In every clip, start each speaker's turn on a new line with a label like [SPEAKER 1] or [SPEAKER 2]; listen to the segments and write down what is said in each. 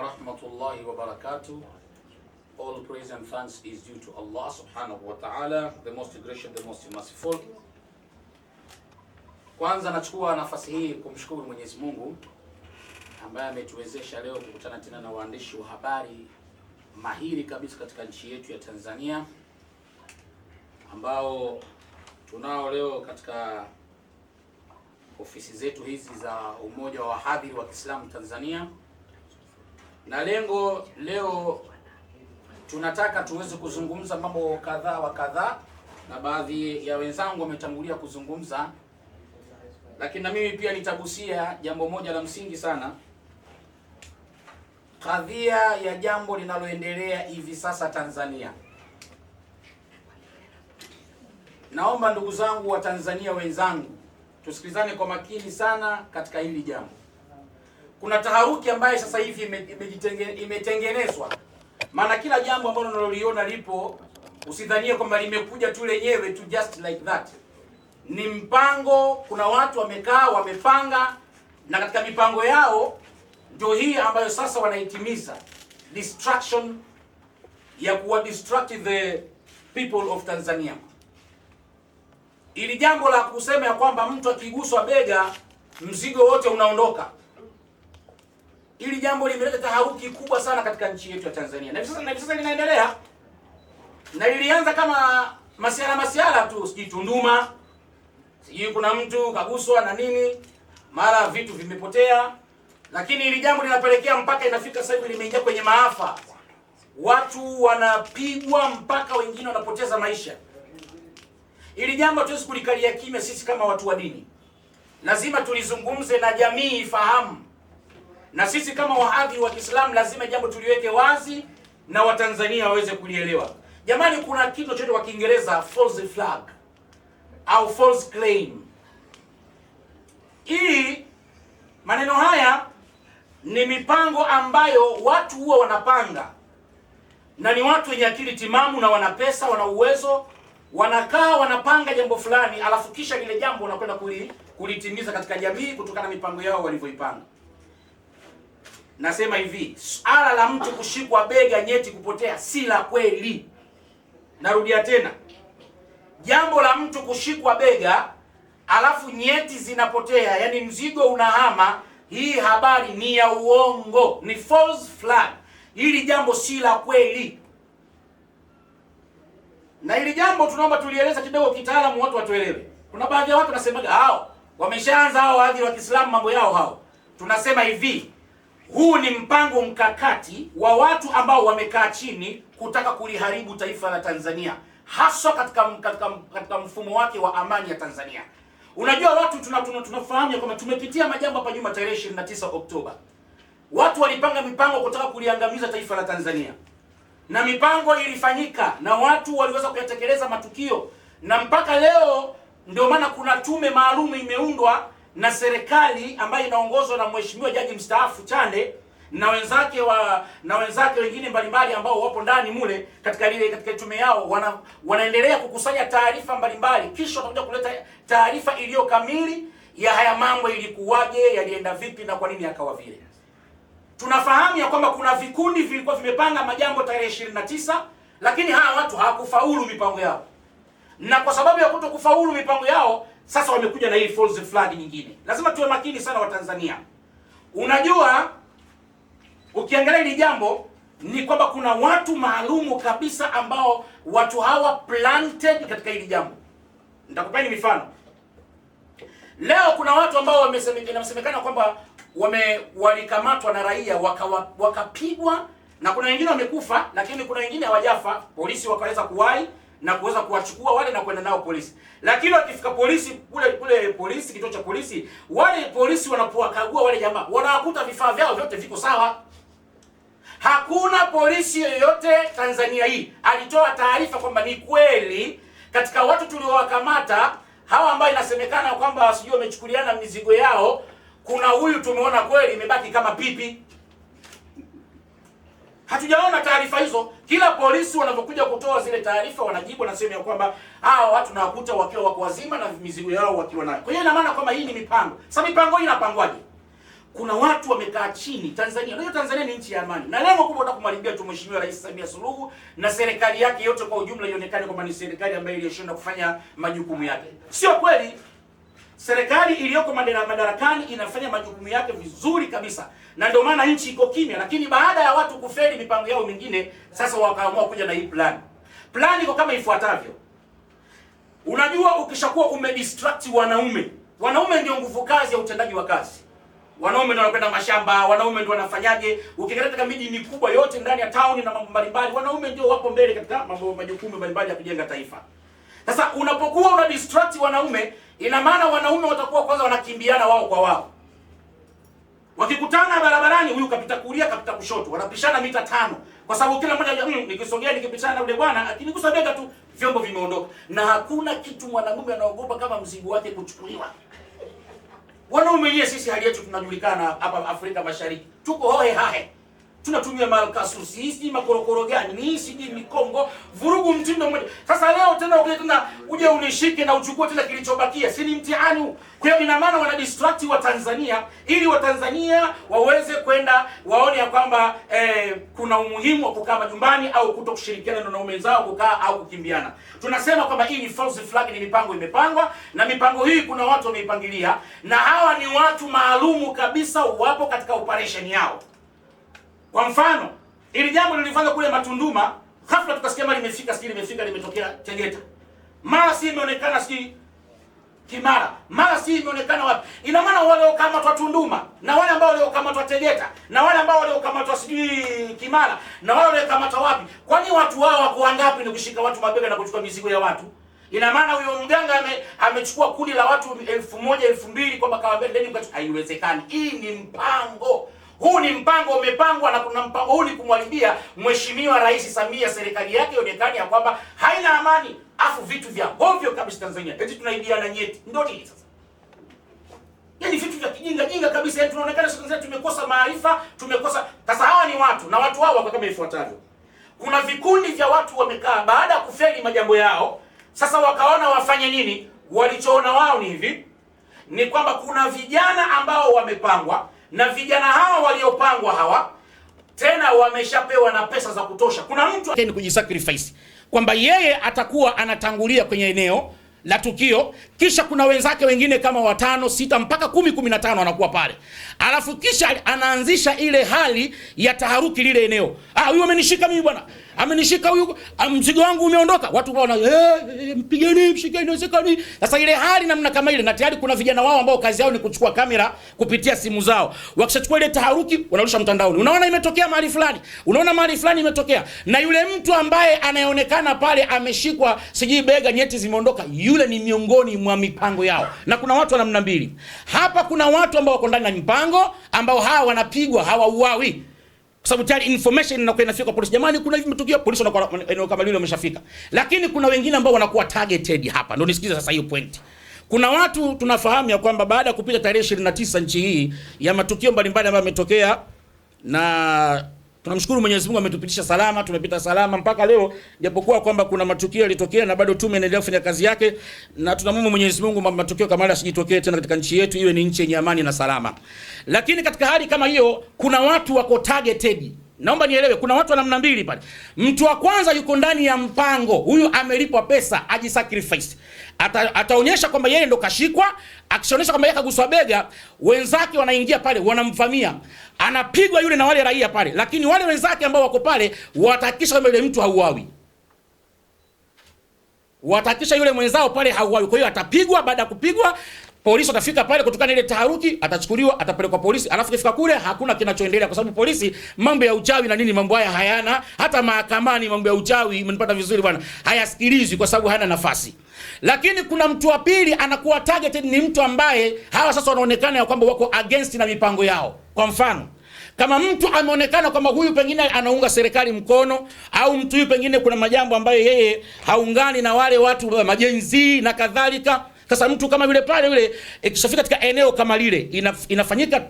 [SPEAKER 1] wa rahmatullahi wa barakatuh. All praise and thanks is due to Allah subhanahu wa ta'ala, the most gracious, the most merciful. Kwanza nachukua nafasi hii kumshukuru Mwenyezi Mungu ambaye ametuwezesha leo kukutana tena na waandishi wa habari mahiri kabisa katika nchi yetu ya Tanzania, ambao tunao leo katika ofisi zetu hizi za Umoja wa Wahadhiri wa Kiislamu Tanzania. Na lengo leo tunataka tuweze kuzungumza mambo kadhaa wa kadhaa, na baadhi ya wenzangu wametangulia kuzungumza, lakini na mimi pia nitagusia jambo moja la msingi sana, kadhia ya jambo linaloendelea hivi sasa Tanzania. Naomba ndugu zangu wa Tanzania wenzangu, tusikilizane kwa makini sana katika hili jambo. Kuna taharuki ambayo sasa hivi imetengenezwa. Maana kila jambo ambalo unaloliona lipo, usidhanie kwamba limekuja tu lenyewe tu just like that. Ni mpango, kuna watu wamekaa wamepanga, na katika mipango yao ndio hii ambayo sasa wanaitimiza, distraction ya kuwa distract the people of Tanzania. Ili jambo la kusema ya kwamba mtu akiguswa bega mzigo wote unaondoka, ili jambo limeleta taharuki kubwa sana katika nchi yetu ya Tanzania. Na hivi sasa linaendelea, na lilianza kama masiala tu, sijui Tunduma, sijui kuna mtu kaguswa na nini, mara vitu vimepotea, lakini ili jambo linapelekea mpaka inafika sasa hivi limeingia kwenye maafa. Watu wanapigwa mpaka wengine wanapoteza maisha. Ili jambo hatuwezi kulikalia kimya. Sisi kama watu wa dini lazima tulizungumze na jamii ifahamu, na sisi kama wahadhiri wa Kiislamu lazima jambo tuliweke wazi na Watanzania waweze kulielewa. Jamani, kuna kitu chote kwa Kiingereza false flag au false claim. Hii maneno haya ni mipango ambayo watu huwa wanapanga, na ni watu wenye akili timamu na wana pesa, wana uwezo, wanakaa wanapanga jambo fulani, alafu kisha lile jambo wanakwenda kulitimiza katika jamii kutokana na mipango yao walivyoipanga. Nasema hivi, suala la mtu kushikwa bega nyeti kupotea si la kweli. Narudia tena, jambo la mtu kushikwa bega alafu nyeti zinapotea, yani mzigo unahama, hii habari ni ya uongo, ni false flag. Hili jambo si la kweli, na hili jambo tunaomba tulieleza kidogo kitaalamu, watu watuelewe. Kuna baadhi ya watu wanasemaga hao wameshaanza, hao wahadhiri wa Kiislamu mambo yao hao. Tunasema hivi, huu ni mpango mkakati wa watu ambao wamekaa chini kutaka kuliharibu taifa la Tanzania, hasa katika mfumo wake wa amani ya Tanzania. Unajua watu tunafahamu kwamba tumepitia majambo hapa nyuma. Tarehe 29 Oktoba watu walipanga mipango kutaka kuliangamiza taifa la Tanzania, na mipango ilifanyika na watu waliweza kuyatekeleza matukio, na mpaka leo ndio maana kuna tume maalum imeundwa na serikali ambayo inaongozwa na Mheshimiwa Jaji mstaafu Chande na wenzake wengine mbalimbali ambao wapo ndani mule katika tume yao, wanaendelea kukusanya taarifa mbalimbali, kisha watakuja kuleta taarifa iliyo kamili ya haya mambo, ilikuwaje, yalienda vipi na kwa nini yakawa vile. Tunafahamu ya kwamba kuna vikundi vilikuwa vimepanga majambo tarehe 29, lakini hawa watu hawakufaulu mipango yao, na kwa sababu ya kutokufaulu mipango yao sasa wamekuja na hii false flag nyingine. Lazima tuwe makini sana wa Tanzania. Unajua, ukiangalia hili jambo ni kwamba kuna watu maalumu kabisa ambao watu hawa planted katika hili jambo. Nitakupeni mifano. Leo kuna watu ambao wamesemekana kwamba walikamatwa na raia wakapigwa, na kuna wengine wamekufa, lakini kuna wengine hawajafa. Polisi wakaweza kuwahi na kuweza kuwachukua wale na kwenda nao polisi. Lakini wakifika polisi kule polisi, kituo cha polisi, wale polisi wanapowakagua wale jamaa wanawakuta vifaa vyao vyote viko sawa. Hakuna polisi yoyote Tanzania hii alitoa taarifa kwamba ni kweli katika watu tuliowakamata hawa ambao inasemekana kwamba sijui wamechukuliana mizigo yao, kuna huyu tumeona kweli imebaki kama pipi. Hatujaona taarifa hizo. Kila polisi wanapokuja kutoa zile taarifa wanajibu na sema kwamba hawa watu nawakuta wakiwa wako wazima na mizigo yao wakiwa nayo. Kwa hiyo ina maana kwamba hii ni mipango. Sasa mipango hii inapangwaje? kuna watu wamekaa chini Tanzania. Unajua Tanzania ni nchi ya amani. Na lengo kubwa nataka kumwambia tu Mheshimiwa Rais Samia Suluhu na serikali yake yote kwa ujumla ionekane kwamba ni serikali ambayo iliyoshinda kufanya majukumu yake. Sio kweli. Serikali iliyoko madarakani inafanya majukumu yake vizuri kabisa. Na ndio maana nchi iko kimya, lakini baada ya watu kufeli mipango yao mingine, sasa wakaamua kuja na hii plan. Plan iko kama ifuatavyo. Unajua ukishakuwa umedistract wanaume ndio nguvu kazi ya utendaji wa kazi. Wanaume ndio wanakwenda mashamba, wanaume ndio wanafanyaje? Ukiangalia katika miji mikubwa yote ndani ya town na mambo mbalimbali, wanaume ndio wapo mbele katika majukumu mbalimbali ya kujenga taifa. Sasa unapokuwa una distract wanaume, ina maana wanaume watakuwa kwanza wanakimbiana wao kwa wao. Wakikutana barabarani, huyu kapita kulia, kapita kushoto, wanapishana mita 5. Kwa sababu kila mmoja nikisogea nikipishana na yule bwana, akinigusa bega tu vyombo vimeondoka. Na hakuna kitu mwanamume anaogopa kama mzigo wake kuchukuliwa. Wanaume wenyewe sisi hali yetu tunajulikana hapa Afrika Mashariki. Tuko hohe hahe. Tunatumia malkasusi, hizi makorokoro gani? Ni hizi ni Kongo, vurugu mtindo mmoja. Sasa leo tena uje unishike na uchukue tena kilichobakia. Si ni mtihani huu. Kwa hiyo ina maana wana distract wa Tanzania ili wa Tanzania waweze kwenda waone ya kwamba kuna umuhimu wa kukaa majumbani au kutokushirikiana na wanaume zao kukaa au kukimbiana. Tunasema kwamba hii ni false flag, ni mipango imepangwa, na mipango hii kuna watu wameipangilia, na hawa ni watu maalumu kabisa wapo katika operation yao. Kwa mfano, ili jambo lilifanya kule Matunduma, ghafla tukasikia mali limefika limetokea Tegeta. Mara si imeonekana si Kimara. Mara si imeonekana wapi? Ina maana wale waliokamatwa Tunduma, na wale ambao waliokamatwa Tegeta, na wale ambao waliokamatwa sijui Kimara, na wale waliokamatwa wapi? Kwani watu wao wako wangapi ni kushika watu mabega na kuchukua mizigo ya watu? Ina maana huyo mganga amechukua kundi la watu 1000 2000 kwamba kawaambia ndeni mkachukua. Haiwezekani. Hii ni mpango. Huu ni mpango umepangwa, na kuna mpango huu ni kumwalibia Mheshimiwa Rais Samia, serikali yake ionekane ya kwamba haina amani, afu vitu vya hovyo kabisa Tanzania. Eti tunaibiana nyeti. Ndio nini sasa? Yaani vitu vya kijinga kabisa, yaani tunaonekana sasa tumekosa maarifa, tumekosa. Sasa hawa ni watu, na watu hao wako kama ifuatavyo. Kuna vikundi vya watu wamekaa baada ya kufeli majambo yao, sasa wakaona wafanye nini? Walichoona wao ni hivi, ni kwamba kuna vijana ambao wamepangwa, na vijana hawa waliopangwa hawa tena wameshapewa na pesa za kutosha. Kuna mtu ni kujisacrifice kwamba yeye atakuwa anatangulia kwenye eneo la tukio, kisha kuna wenzake wengine kama 5, 6 mpaka 10, 15 wanakuwa pale. Alafu kisha anaanzisha ile hali ya taharuki lile eneo. Huyu amenishika mimi bwana. Amenishika huyu, mzigo wangu umeondoka. Watu wana mpigeni, mshikeni, inawezekani. Sasa ile hali namna kama ile, na tayari kuna vijana wao ambao kazi yao ni kuchukua kamera kupitia simu zao. Wakishachukua ile taharuki wanarusha mtandaoni. Unaona imetokea mahali fulani. Unaona mahali fulani imetokea. Na yule mtu ambaye anayeonekana pale ameshikwa sijui bega, nyeti zimeondoka, yule ni miongoni mwa mipango yao. Na kuna watu wa namna mbili. Hapa kuna watu ambao wako ndani ya mipango ambao hawa wanapigwa, hawauawi. Kwa sababu tayari information inakuwa inafika kwa polisi. Jamani kuna hivi matukio, polisi wanakuwa eneo kama lile wameshafika. Lakini kuna wengine ambao wanakuwa targeted hapa. Ndio nisikize sasa hiyo point. Kuna watu tunafahamu ya kwamba baada ya kupita tarehe 29 nchi hii ya matukio mbalimbali ambayo yametokea, na tunamshukuru Mwenyezi Mungu ametupitisha salama, tumepita salama mpaka leo, japokuwa kwamba kuna matukio yalitokea na bado tume inaendelea kufanya kazi yake, na tunamwomba Mwenyezi Mungu matukio kama haya yasijitokee tena katika nchi yetu, iwe ni nchi yenye amani na salama. Lakini katika hali kama hiyo kuna watu wako targeted. Naomba nielewe, kuna watu wa namna mbili pale. Mtu wa kwanza yuko ndani ya mpango, huyu amelipwa pesa ajisacrifice. Ataonyesha kwamba yeye ndo kashikwa, akishaonyesha kwamba yeye kaguswa bega, wenzake wanaingia pale wanamvamia. Anapigwa yule na wale raia pale, lakini wale wenzake ambao wako pale watahakikisha kwamba yule mtu hauawi. Watahakikisha yule mwenzao pale hauawi. Kwa hiyo atapigwa, baada ya kupigwa polisi watafika pale kutokana ile taharuki, atachukuliwa, atapelekwa polisi, alafu kifika kule hakuna kinachoendelea kwa sababu polisi mambo ya uchawi na nini mambo haya hayana, hata mahakamani mambo ya uchawi mmenipata vizuri bwana, hayasikilizwi kwa sababu hayana nafasi. Lakini kuna mtu wa pili anakuwa targeted, ni mtu ambaye hawa sasa wanaonekana ya kwamba wako against na mipango yao. Kwa mfano, kama mtu ameonekana kwamba huyu pengine anaunga serikali mkono, au mtu huyu pengine kuna majambo ambayo yeye haungani na wale watu majenzi na kadhalika. Sasa mtu kama yule pale yule ikishafika katika eneo kama lile inafanyika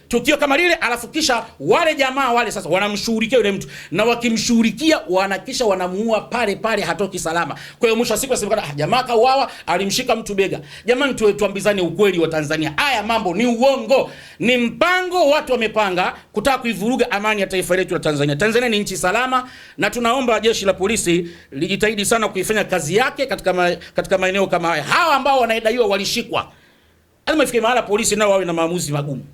[SPEAKER 1] tukio kama lile, alafu kisha wale jamaa wale sasa wanamshughulikia yule mtu, na wakimshughulikia wanakisha wanamuua pale pale, hatoki salama. Kwa hiyo mwisho wa siku asemekana jamaa kauawa, alimshika mtu bega. Jamani, tuambizane ukweli wa Tanzania. Haya mambo ni uongo, ni mpango watu wamepanga kutaka kuivuruga amani ya taifa letu la Tanzania. Tanzania ni nchi salama, na tunaomba jeshi la polisi lijitahidi sana kuifanya kazi yake katika maeneo kama haya. Hawa ambao wanaidaiwa walishikwa, lazima ifike mahali polisi nao wawe na maamuzi magumu.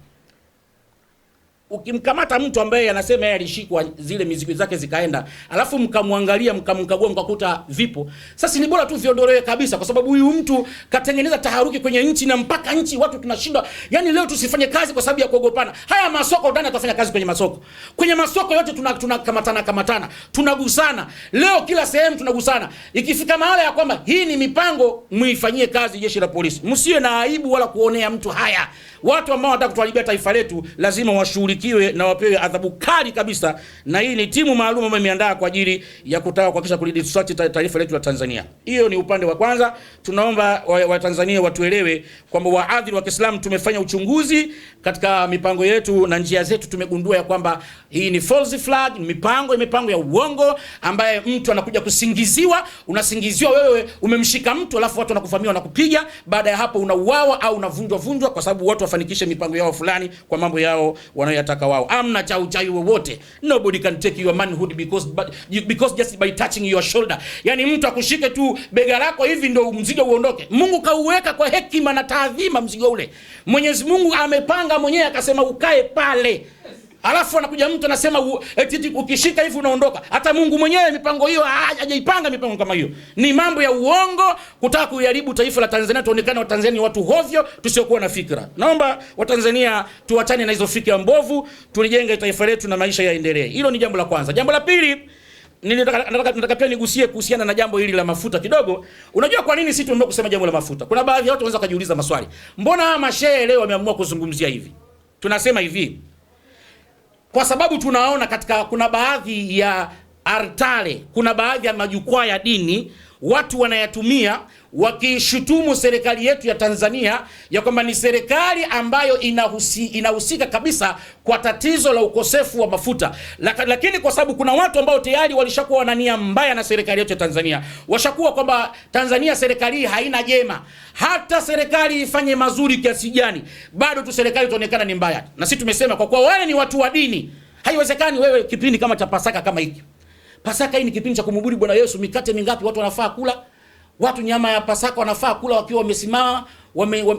[SPEAKER 1] Ukimkamata mtu ambaye anasema yeye alishikwa, zile mizigo zake zikaenda, alafu mkamwangalia mkamkagua mkakuta vipo, sasa ni bora tu viondolewe kabisa, kwa sababu huyu mtu katengeneza taharuki kwenye nchi, na mpaka nchi watu tunashindwa. Yani leo tusifanye kazi kwa sababu ya kuogopana. Haya masoko ndani atafanya kazi kwenye masoko. Kwenye masoko yote tunakamatana, tunagusana. Leo kila sehemu tunagusana. Ikifika mahali ya kwamba hii ni mipango, muifanyie kazi jeshi la polisi. Msiwe na aibu wala kuonea mtu haya. Watu ambao wanataka kutuharibia taifa letu lazima washughulikiwe na wapewe adhabu kali kabisa, na hii ni timu maalum ambayo imeandaa kwa ajili ya kutaka kuhakikisha kulidisrupt taifa letu la Tanzania. Hiyo ni upande wa kwanza. Tunaomba Watanzania watuelewe kwamba waadhiri wa Kiislamu tumefanya uchunguzi katika mipango yetu na njia zetu, tumegundua ya kwamba hii ni false flag, mipango ya uongo ambaye mtu anakuja kusingiziwa, unasingiziwa wewe umemshika mtu, alafu watu wanakuvamia na kupiga, baada ya hapo unauawa au unavunjwa kwa sababu watu wafanikishe mipango yao fulani kwa mambo yao wanayotaka wao. Amna chau wowote. Nobody can take your manhood because just by touching your shoulder. Yani mtu akushike tu bega lako hivi ndio mzigo uondoke. Mungu kauweka kwa hekima na taadhima mzigo ule. Mwenyezi Mungu amepanga mwenyewe akasema ukae pale. Alafu anakuja mtu anasema eti ukishika hivi unaondoka. Hata Mungu mwenyewe mipango hiyo hajaipanga. Mipango kama hiyo ni mambo ya uongo, kutaka kuharibu taifa la Tanzania, tuonekane wa Tanzania watu hovyo tusiokuwa na fikra. Naomba Watanzania tuachane na hizo fikra mbovu, tulijenge taifa letu na maisha yaendelee. Hilo ni jambo la kwanza. Jambo la pili, nataka pia nigusie kuhusiana na jambo hili la mafuta kidogo. Unajua kwa nini sisi tumeamua kusema jambo la mafuta? Kuna baadhi ya watu wanaweza kujiuliza maswali. Mbona mashehe leo wameamua kuzungumzia hivi? Tunasema hivi kwa sababu tunaona kuna baadhi ya artale, kuna baadhi ya majukwaa ya dini watu wanayatumia wakishutumu serikali yetu ya Tanzania ya kwamba ni serikali ambayo inahusika kabisa kwa tatizo la ukosefu wa mafuta. Lakini kwa sababu kuna watu ambao tayari walishakuwa wanania mbaya na serikali yetu ya Tanzania, washakuwa kwamba Tanzania serikali haina jema, hata serikali ifanye mazuri kiasi gani bado tu serikali itaonekana ni mbaya. Na sisi tumesema kwa kuwa wale ni watu wa dini, haiwezekani wewe kipindi kama cha Pasaka kama hiki. Pasaka hii ni kipindi cha kumhubiri Bwana Yesu. Mikate mingapi watu wanafaa kula? Watu nyama ya Pasaka wanafaa kula wakiwa wamesimama,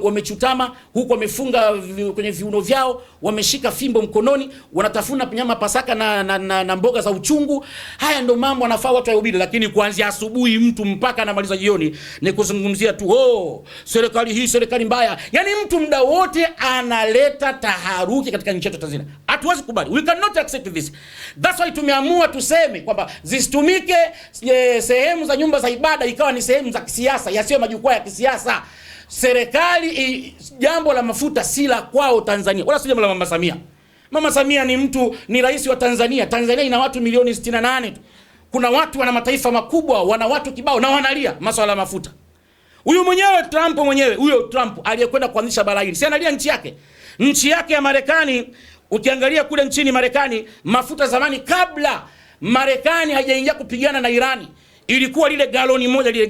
[SPEAKER 1] wamechutama, huko wamefunga kwenye viuno vyao, wameshika fimbo mkononi, wanatafuna nyama Pasaka na mboga za uchungu. Haya ndio mambo wanafaa watu wahubiri. Lakini kuanzia asubuhi mtu mpaka anamaliza jioni ni kuzungumzia tu serikali hii, serikali mbaya. Yani mtu muda wote analeta taharuki katika nchi yetu Tanzania. Hatuwezi kubali. We cannot accept this. That's why tumeamua tuseme kwamba zisitumike sehemu za nyumba za ibada ikawa ni sehemu za kisiasa, yasiyo majukwaa ya kisiasa. Serikali jambo la mafuta si la kwao Tanzania, wala si jambo la Mama Samia. Mama Samia ni rais wa Tanzania. Tanzania ina watu milioni 68 tu. Kuna watu wana mataifa makubwa, wana watu kibao na wanalia masuala ya mafuta. Huyo Trump aliyekwenda kuanzisha balaa hili, si analia nchi yake? Nchi yake ya Marekani, ukiangalia kule nchini Marekani, mafuta zamani kabla Marekani hajaingia kupigana na Irani, ilikuwa lile galoni moja, lile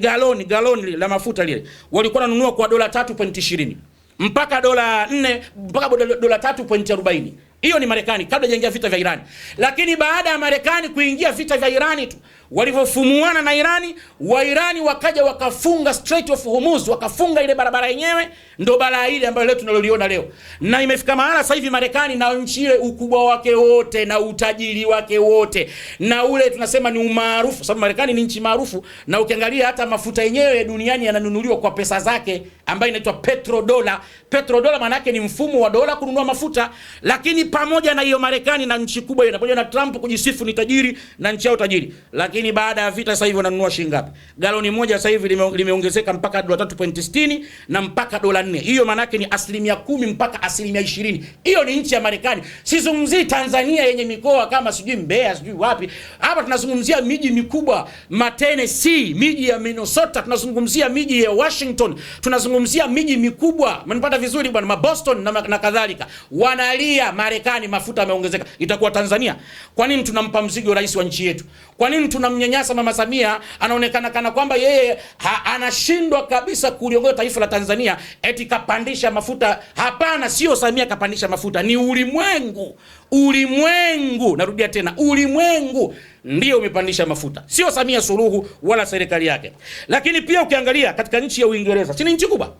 [SPEAKER 1] galoni la mafuta lile walikuwa wananunua kwa dola 3.20 mpaka dola 4 mpaka dola 3.40. Hiyo ni Marekani kabla hajaingia vita vya Irani. Lakini baada ya Marekani kuingia vita vya Irani tu, walivyofumuana na Irani, wa Irani wakaja wakafunga Strait of Hormuz, wakafunga ile barabara yenyewe, ndo balaa ile ambayo leo tunaloliona leo. Na imefika mahala sasa hivi Marekani na nchi ile ukubwa wake wote na utajiri wake wote na ule tunasema ni umaarufu, sababu Marekani ni nchi maarufu, na ukiangalia hata mafuta yenyewe duniani yananunuliwa kwa pesa zake ambayo inaitwa petrodola. Petrodola maana yake ni mfumo wa dola kununua mafuta. Lakini pamoja na hiyo Marekani na nchi kubwa hiyo, pamoja na Trump kujisifu ni tajiri na nchi yao tajiri, lakini lakini baada ya vita sasa hivi wananunua shilingi ngapi? Galoni moja sasa hivi limeongezeka mpaka dola 3.60 na mpaka dola 4. Hiyo maana yake ni 10% mpaka 20%. Hiyo ni nchi ya Marekani. Sizungumzii Tanzania yenye mikoa kama sijui Mbeya, sijui wapi. Hapa tunazungumzia miji mikubwa, Tennessee, miji ya Minnesota, tunazungumzia miji ya Washington, tunazungumzia miji mikubwa. Mnapata vizuri bwana, Boston na kadhalika. Wanalia Marekani mafuta yameongezeka. Itakuwa Tanzania? Kwa nini tunampa mzigo rais wa nchi yetu? Kwa nini tunamnyanyasa Mama Samia? Anaonekana kana kwamba yeye anashindwa kabisa kuliongoza taifa la Tanzania, eti kapandisha mafuta. Hapana, sio Samia kapandisha mafuta, ni ulimwengu. Ulimwengu, narudia tena, ulimwengu ndio umepandisha mafuta, sio Samia Suluhu wala serikali yake. Lakini pia ukiangalia katika nchi ya Uingereza, si ni nchi kubwa?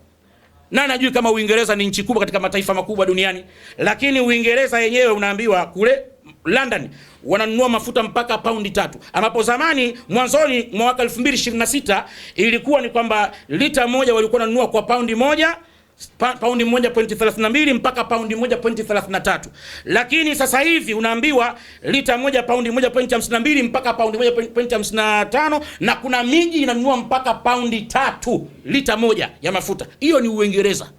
[SPEAKER 1] Na najui kama Uingereza ni nchi kubwa katika mataifa makubwa duniani, lakini Uingereza yenyewe unaambiwa kule London wananunua mafuta mpaka paundi 3, ambapo zamani mwanzoni mwaka 2026 ilikuwa ni kwamba lita moja walikuwa wananunua kwa paundi 1.32 mpaka paundi 1.33, lakini sasa hivi unaambiwa lita moja paundi 1.52 mpaka paundi 1.55, na kuna miji inanunua mpaka paundi 3 lita moja ya mafuta. Hiyo ni Uingereza.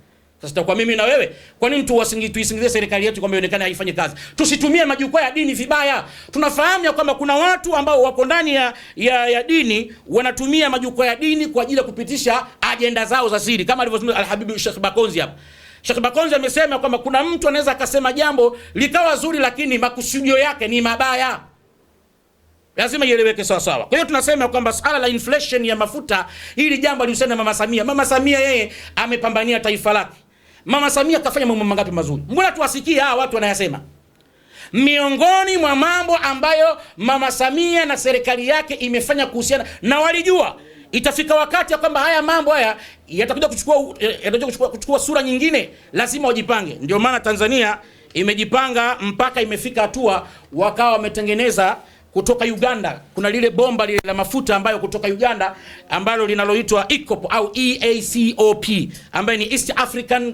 [SPEAKER 1] Sasa kwa mimi na wewe, kwa nini tuisingizie serikali yetu kwamba ionekane haifanyi kazi? Tusitumie majukwaa ya dini vibaya. Tunafahamu ya kwamba kuna watu ambao wako ndani ya dini wanatumia majukwaa ya dini kwa ajili ya kupitisha ajenda zao za siri, kama alivyosema Al-Habibu Sheikh Bakonzi hapa. Sheikh Bakonzi amesema kwamba kuna mtu anaweza akasema jambo likawa zuri lakini makusudio yake ni mabaya. Lazima ieleweke sawa sawa. Kwa hiyo tunasema kwamba swala la inflation ya mafuta, hili jambo alihusiana na Mama Samia. Mama Samia yeye amepambania taifa lake. Mama Samia kafanya mambo mangapi mazuri? Mbona tuwasikie hawa watu wanayasema? Miongoni mwa mambo ambayo Mama Samia na serikali yake imefanya kuhusiana na, walijua itafika wakati ya kwamba haya mambo haya yatakuja kuchukua sura nyingine, lazima wajipange. Ndio maana Tanzania imejipanga mpaka imefika hatua wakawa wametengeneza kutoka Uganda, kuna lile bomba lile la mafuta ambayo kutoka Uganda ambalo linaloitwa EACOP au EACOP, ambayo ni East African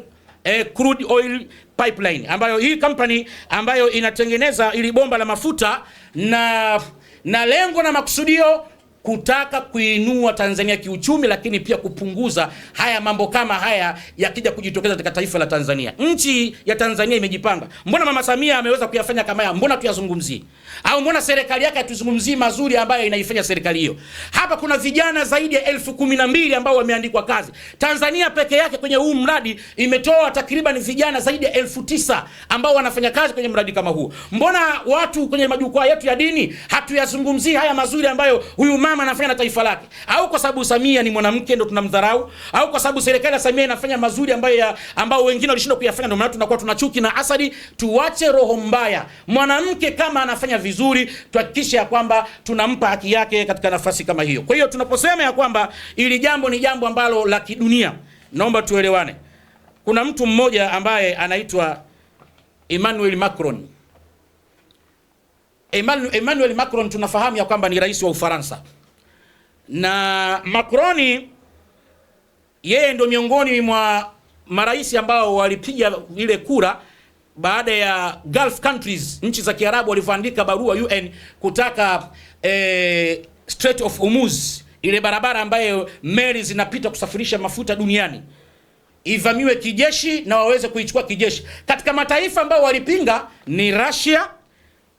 [SPEAKER 1] Crude Oil Pipeline, ambayo hii company ambayo inatengeneza ili bomba la mafuta na lengo na makusudio kutaka kuinua Tanzania kiuchumi, lakini pia kupunguza haya mambo kama haya yakija kujitokeza katika taifa la Tanzania. Nchi ya Tanzania imejipanga. Mbona Mama Samia ameweza kuyafanya kama haya? Mbona tuyazungumzie? Au mbona serikali yake hatuzungumzii mazuri ambayo inaifanya serikali hiyo? Hapa kuna vijana zaidi ya 12,000 ambao wameandikwa kazi. Tanzania peke yake kwenye huu mradi imetoa takriban vijana zaidi ya 9,000 ambao wanafanya kazi kwenye mradi kama huu. Mbona watu kwenye majukwaa yetu ya dini hatuyazungumzii haya mazuri ambayo huyu mama anafanya na taifa lake? Au kwa sababu Samia ni mwanamke ndio tunamdharau? Au kwa sababu serikali ya Samia inafanya mazuri ambao wengine walishindwa kuyafanya ndio maana tunakuwa tunachuki na asadi? Tuache roho mbaya. Mwanamke kama anafanya vizuri, tuhakikishe ya kwamba tunampa haki yake katika nafasi kama hiyo. Kwa hiyo tunaposema ya kwamba ili jambo ni jambo ambalo la kidunia, naomba tuelewane. Kuna mtu mmoja ambaye anaitwa Emmanuel Macron. Emmanuel Macron tunafahamu ya kwamba ni rais wa Ufaransa. Na Macron yeye ndio miongoni mwa marais ambao walipiga ile kura baada ya Gulf countries, nchi za Kiarabu walivyoandika barua UN kutaka Strait of Hormuz, ile barabara ambayo meli zinapita kusafirisha mafuta duniani, ivamiwe kijeshi na waweze kuichukua kijeshi. Katika mataifa ambao walipinga ni Russia,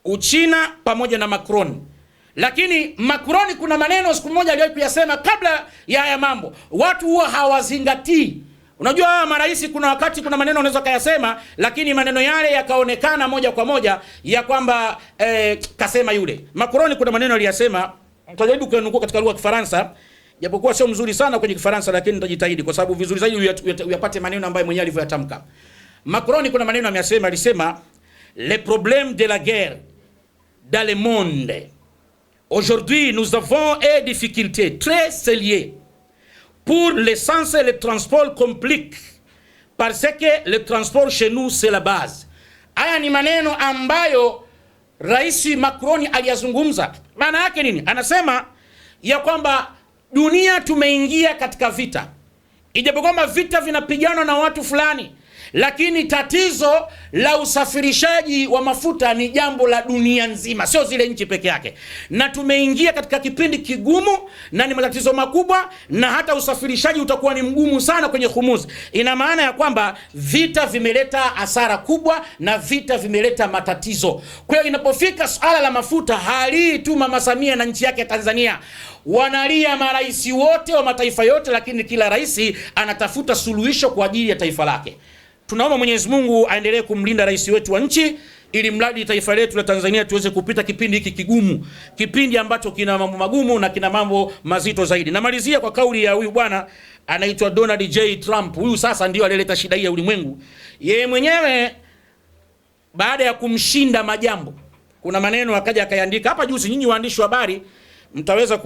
[SPEAKER 1] Uchina pamoja na Macron. Lakini Macron kuna maneno siku moja aliwahi kuyasema kabla ya haya mambo. Watu huwa hawazingatii. Unajua hawa marais kuna wakati kuna maneno unaweza kuyasema lakini maneno yale yakaonekana moja kwa moja ya kwamba kasema yule. Macron kuna maneno aliyasema, tutajaribu kunukuu katika lugha ya Kifaransa, japokuwa sio mzuri sana kwenye Kifaransa lakini nitajitahidi kwa sababu vizuri zaidi uyapate maneno ambayo mwenyewe alivyoyatamka. Macron kuna maneno ameyasema, alisema les problèmes de la guerre dans le monde. Aujourd'hui, nous avons des difficultés très sérieuses. Pour l'essence et le transport compliqué parce que le transport chez nous c'est la base. Haya ni maneno ambayo Rais Macron aliyazungumza. Maana yake nini? Anasema ya kwamba dunia tumeingia katika vita. Ijapokuwa vita vinapiganwa na watu fulani, Lakini tatizo la usafirishaji wa mafuta ni jambo la dunia nzima, sio zile nchi peke yake, na tumeingia katika kipindi kigumu na ni matatizo makubwa, na hata usafirishaji utakuwa ni mgumu sana kwenye Hormuz. Ina maana ya kwamba vita vimeleta hasara kubwa na vita vimeleta matatizo. Kwa hiyo inapofika swala la mafuta, hali tu Mama Samia na nchi yake Tanzania, wanalia marais wote wa mataifa yote, lakini kila rais anatafuta suluhisho kwa ajili ya taifa lake. Tunaomba Mwenyezi Mungu aendelee kumlinda rais wetu wa nchi, ili mradi taifa letu la Tanzania tuweze kupita kipindi hiki kigumu, kipindi ambacho kina mambo magumu na kina mambo mazito zaidi. Namalizia kwa kauli ya huyu bwana anaitwa Donald J. Trump. Huyu sasa ndio alileta shida hii ya ulimwengu. Yeye mwenyewe baada ya kumshinda majambo, kuna maneno akaja akayaandika hapa juzi. Nyinyi waandishi wa habari mtaweza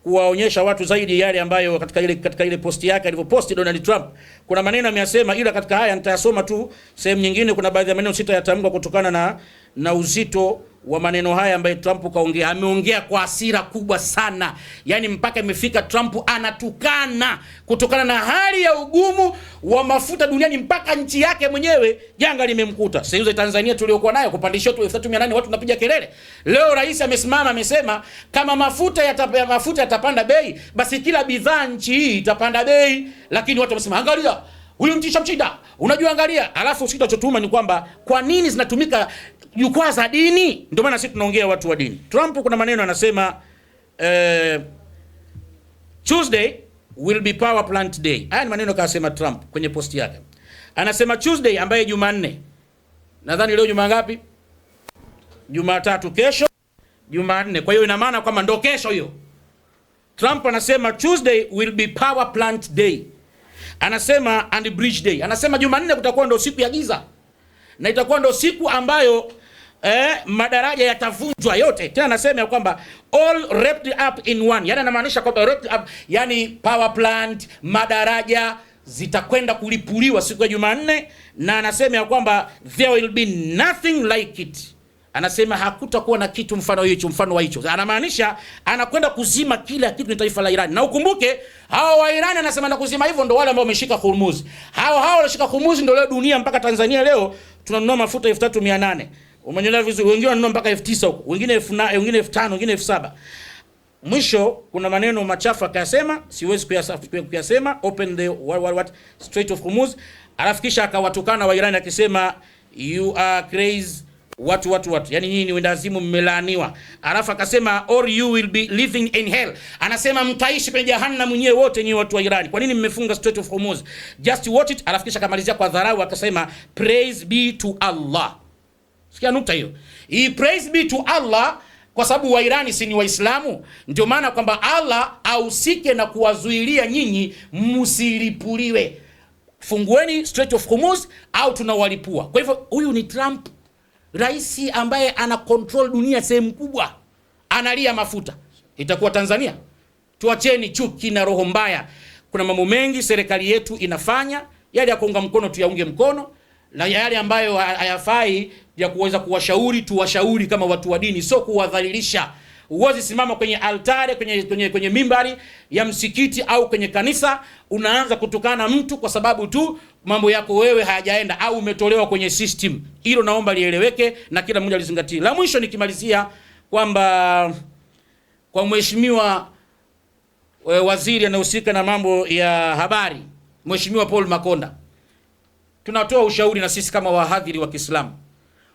[SPEAKER 1] kuwaonyesha watu zaidi yale ambayo katika ile posti yake alivyoposti Donald Trump. Kuna maneno ameyasema, ila katika haya nitayasoma tu sehemu nyingine. Kuna baadhi ya maneno sitayatamka kutokana na uzito wa maneno haya ambayo Trump kaongea. Ameongea kwa hasira kubwa sana, yani mpaka imefika Trump anatukana kutokana na hali ya ugumu wa mafuta duniani, mpaka nchi yake mwenyewe janga limemkuta. Sasa hizo Tanzania tuliokuwa nayo kupandisha tu 3800 watu tunapiga kelele. Leo rais amesimama amesema kama mafuta yatapanda bei, basi kila bidhaa nchi hii itapanda bei. Lakini watu wamesema angalia huyu mtisha mchida, unajua angalia. Alafu sitachotuma ni kwamba kwa nini zinatumika jukwaa za dini? Ndio maana sisi tunaongea watu wa dini. Trump kuna maneno anasema Tuesday will be power plant day. Haya ni maneno kasema Trump kwenye posti yake. Anasema Tuesday ambaye Jumanne. Nadhani leo Jumaa ngapi? Jumatatu, kesho Jumanne. Kwa hiyo ina maana kwamba ndo kesho hiyo. Trump anasema Tuesday will be power plant day. Anasema and bridge day. Anasema Jumanne kutakuwa ndo siku ya giza. Na itakuwa ndo siku ambayo madaraja yatavunjwa yote. Tena anasema ya kwamba all wrapped up in one. Yani anamaanisha kwamba wrapped up, yani power plant, madaraja zitakwenda kulipuliwa siku ya Jumanne, na anasema ya kwamba there will be nothing like it. Anasema hakutakuwa na kitu mfano wa hicho. Anamaanisha anakwenda kuzima kila kitu ni taifa la Iran. Na ukumbuke hao wa Iran anasema na kuzima hivyo ndo wale ambao wameshika Hormuz. Hao walishika Hormuz ndo leo dunia mpaka Tanzania leo tunanunua mafuta 3800. Umenyelewa vizuri, wengine wananunua mpaka 9000 huko, wengine 5000, wengine 7000. Mwisho kuna maneno machafu akasema, siwezi kuyasema, open the what Strait of Hormuz. Alafu kisha akawatukana wa Iran akisema you are crazy, watu yani nyinyi ni wendazimu, mmelaaniwa. Alafu akasema or you will be living in hell. Anasema mtaishi kwenye jahannam mwenyewe wote nyinyi watu wa Iran. Kwa nini mmefunga Strait of Hormuz? Just watch it. Alafu kisha akamalizia kwa dharau akasema praise be to Allah. Sikia nukta hiyo. Hii praise be to Allah kwa sababu wa Irani si ni Waislamu, ndio maana kwamba Allah ahusike na kuwazuilia nyinyi msilipuliwe. Fungueni Strait of Hormuz au tunawalipua. Kwa hivyo huyu ni Trump, rais ambaye ana control dunia sehemu kubwa, analia mafuta. Itakuwa Tanzania? Tuacheni chuki na roho mbaya. Kuna mambo mengi serikali yetu inafanya, yale ya kuunga mkono tuyaunge mkono, na yale ambayo hayafai ya kuweza kuwashauri tuwashauri kama watu wa dini, sio kuwadhalilisha. Uwezi simama kwenye altare, kwenye mimbari ya msikiti au kwenye kanisa unaanza kutukana mtu kwa sababu tu mambo yako wewe hayajaenda au umetolewa kwenye system. Hilo naomba lieleweke na kila mmoja lizingatie. La mwisho nikimalizia kwamba kwa mheshimiwa waziri anahusika na mambo ya habari, Mheshimiwa Paul Makonda, tunatoa ushauri na sisi kama wahadhiri wa Kiislamu.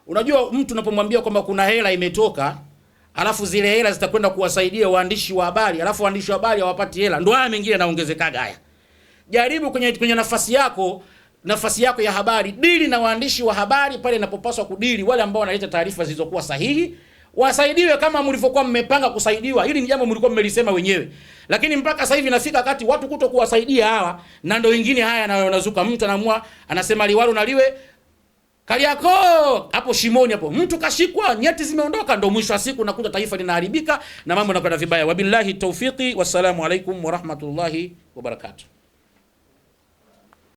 [SPEAKER 1] Unajua mtu unapomwambia kwamba kuna hela imetoka, alafu zile hela zitakwenda kuwasaidia waandishi wa habari, alafu waandishi wa habari hawapati hela, ndio haya mengine yanaongezekaga haya. Jaribu kwenye nafasi yako ya habari, dili na waandishi wa habari pale inapopaswa kudili, wale ambao wanaleta taarifa zilizokuwa sahihi, wasaidiwe kama mlivyokuwa mmepanga kusaidiwa. Hili ni jambo mlikuwa mmelisema wenyewe. Lakini mpaka sasa hivi nafika wakati watu kutokuwasaidia hawa, na ndio wengine haya na wanazuka. Mtu anaamua anasema liwalo na liwe Kariakoo hapo shimoni hapo. Mtu kashikwa, nyeti zimeondoka, ndio mwisho wa siku nakuta taifa linaharibika na mambo yanakwenda vibaya. Wabillahi tawfiki, wassalamu alaikum wa rahmatullahi wa barakatuh.